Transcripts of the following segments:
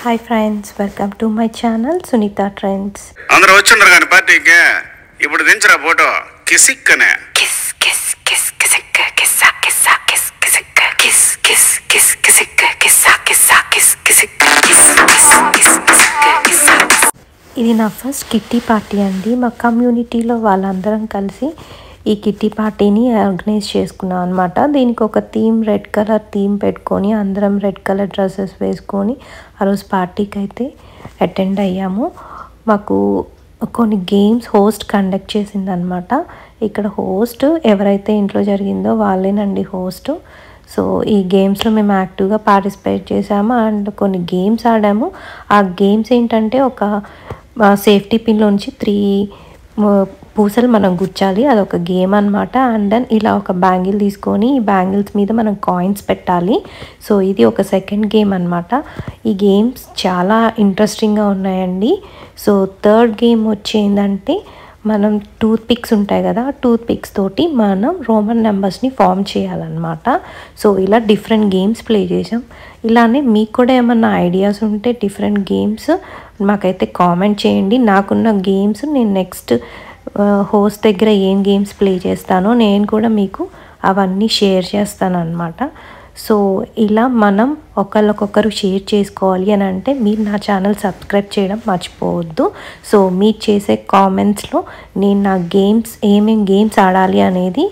Hi friends, welcome to my channel Sunita Trends. అందరూ వచ్చుండ్రు కానీ పార్టీకి ఇప్పుడు దించరా ఫోటో కిసిక్కనే కిస్ కిస్ కిస్ కిసిక్క కిస్సా కిస్సా కిస్ కిసిక్క కిస్ కిస్ కిస్ కిసిక్క కిస్సా కిస్సా కిస్ కిసిక్క కిస్ కిస్ కిస్ కిసిక్క కిస్సా. ఇది నా ఫస్ట్ కిట్టి పార్టీ అండి. మా కమ్యూనిటీలో వాళ్ళందరం కలిసి ఈ కిట్టి పార్టీని ఆర్గనైజ్ చేసుకున్నాం అనమాట. దీనికి ఒక రెడ్ కలర్ థీమ్ పెట్టుకొని అందరం రెడ్ కలర్ డ్రెస్సెస్ వేసుకొని ఆ రోజు పార్టీకి అయితే అటెండ్ అయ్యాము. మాకు కొన్ని గేమ్స్ హోస్ట్ కండక్ట్ చేసిందనమాట. ఇక్కడ హోస్ట్ ఎవరైతే ఇంట్లో జరిగిందో వాళ్ళేనండి హోస్ట్. సో ఈ గేమ్స్లో మేము యాక్టివ్గా పార్టిసిపేట్ చేసాము అండ్ కొన్ని గేమ్స్ ఆడాము. ఆ గేమ్స్ ఏంటంటే ఒక సేఫ్టీ పిన్లోంచి 3 పూసలు మనం గుచ్చాలి, అదొక గేమ్ అనమాట. అండ్ దెన్ ఇలా ఒక బ్యాంగిల్ తీసుకొని ఈ బ్యాంగిల్స్ మీద మనం కాయిన్స్ పెట్టాలి. సో ఇది ఒక సెకండ్ గేమ్ అనమాట. ఈ గేమ్స్ చాలా ఇంట్రెస్టింగ్గా ఉన్నాయండి. సో థర్డ్ గేమ్ వచ్చేందంటే మనం టూత్ పిక్స్ ఉంటాయి కదా, టూత్ పిక్స్ తోటి మనం రోమన్ నెంబర్స్ని ఫామ్ చేయాలన్నమాట. సో ఇలా డిఫరెంట్ గేమ్స్ ప్లే చేసాం. ఇలానే మీకు కూడా ఏమన్నా ఐడియాస్ ఉంటే డిఫరెంట్ గేమ్స్ మాకైతే కామెంట్ చేయండి. నాకున్న గేమ్స్ నేను నెక్స్ట్ హోస్ట్ దగ్గర ఏం గేమ్స్ ప్లే చేస్తానో నేను కూడా మీకు అవన్నీ షేర్ చేస్తాను అన్నమాట. సో ఇలా మనం ఒకరికొకరు షేర్ చేసుకోవాలి అని అంటే మీరు నా ఛానల్ సబ్స్క్రైబ్ చేయడం మర్చిపోవద్దు. సో మీరు చేసే కామెంట్స్లో నేను నా గేమ్స్ ఏమేం గేమ్స్ ఆడాలి అనేది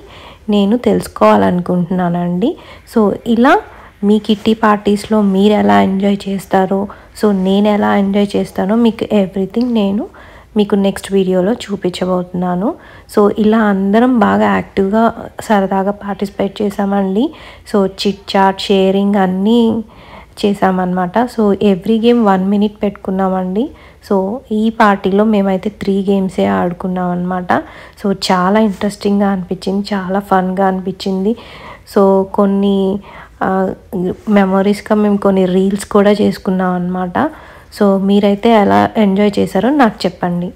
నేను తెలుసుకోవాలనుకుంటున్నానండి. సో ఇలా మీ కిట్టి పార్టీస్లో మీరు ఎలా ఎంజాయ్ చేస్తారో, సో నేను ఎలా ఎంజాయ్ చేస్తానో మీకు ఎవ్రీథింగ్ నేను మీకు నెక్స్ట్ వీడియోలో చూపించబోతున్నాను. సో ఇలా అందరం బాగా యాక్టివ్గా సరదాగా పార్టిసిపేట్ చేసామండి. సో చిట్ చాట్ షేరింగ్ అన్నీ చేసామన్నమాట. సో ఎవ్రీ గేమ్ 1 minute పెట్టుకున్నామండి. సో ఈ పార్టీలో మేమైతే 3 గేమ్సే ఆడుకున్నాం అనమాట. సో చాలా ఇంట్రెస్టింగ్గా అనిపించింది, చాలా ఫన్గా అనిపించింది. సో కొన్ని మెమొరీస్గా మేము కొన్ని రీల్స్ కూడా చేసుకున్నాం అనమాట. సో మీరైతే ఎలా ఎంజాయ్ చేశారో నాకు చెప్పండి.